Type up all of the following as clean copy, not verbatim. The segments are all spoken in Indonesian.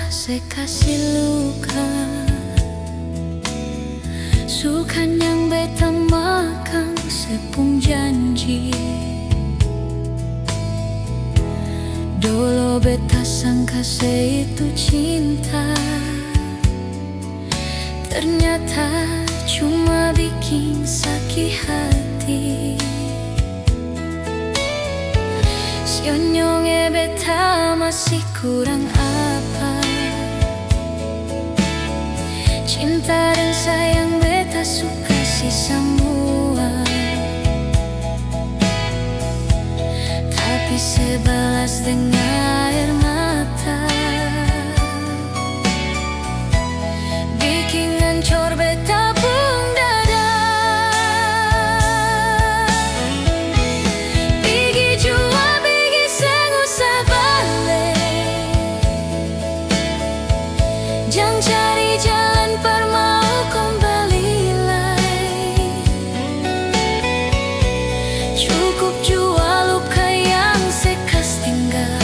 saya kasih luka. Sukan yang beta makan sepung janji. Dulu beta sangka saya itu cinta, ternyata cuma bikin sakit hati. Sionyongnya beta masih kurang apa? Cinta dan sayang beta suka si semua, tapi sebalas dengan air mata. Bikin hancur beta pun dada. Pergi jua, pergi seng usah balik. Jangan cari jalan per mau kembali lagi. Cukup jua luka yang sekas tinggal.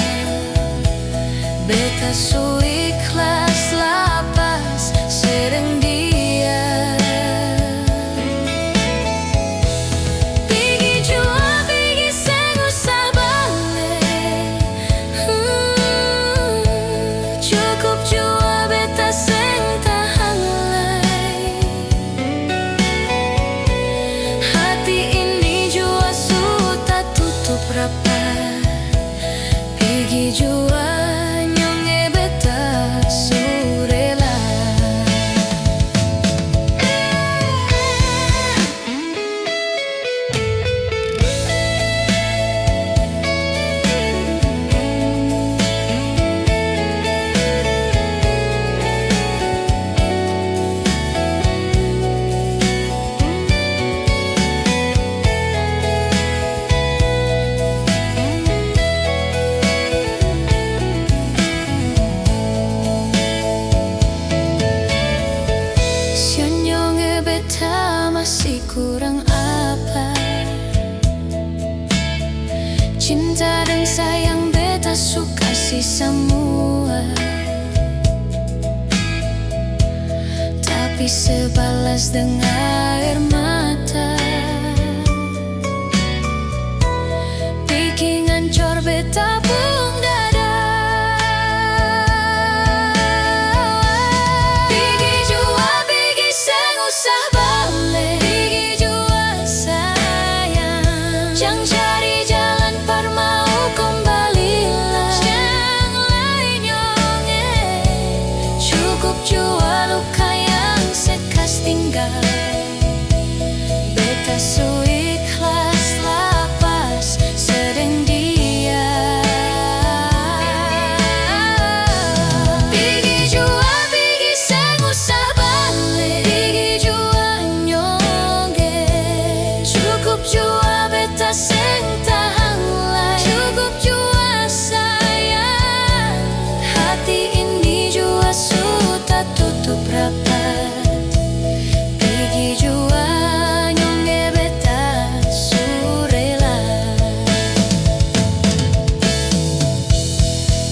Beta so ikhlas lapas sedang dia. Pergi jua, pergi seng usah balik. Cukup jua beta seng tahan lagi. Hati ini jua sudah tutup rapat. Pergi jua nyonge beta surela. Sionyongnya beta masih kurang apa? Cinta dan sayang beta suka si semua, tapi sebalas dengan air mata. Bikin hancur beta pun dada. Pergi jua, pergi seng usah balik. Pergi jua sayang. Jangan cari jalan par mau kembali lagi. Janganlah nyonge. Cukup jua luka yang sekas tinggal. Beta so ikhlas lapas sedang dia. Pergi jua, pergi seng usah balik. Pergi jua nyonge. Cukup jua beta seng tahan lagi. Cukup jua sayang. Hati ini jua sudah tutup rapat. Pergi jua nyonge beta surela.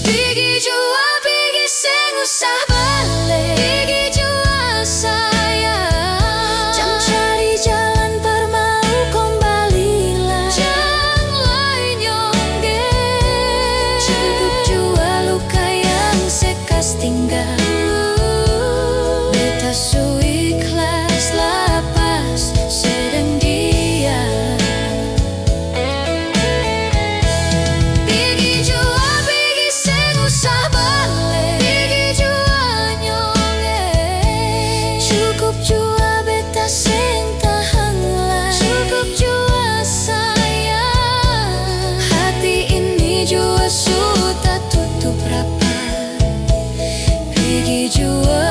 Pergi jua, pergi seng usah balik. Pergi jua sayang. Jangan cari jalan per mau kembali lagi. Janganlah nyonge. Cukup jua luka yang sekas tinggal. Beta so ikhlas lapas sedang dia. Pergi jua, pergi seng usah balik. Pergi jua nyonge. Cukup jua beta seng tahan lagi. Cukup jua sayang. Hati ini jua sudah tutup rapat. Pergi jua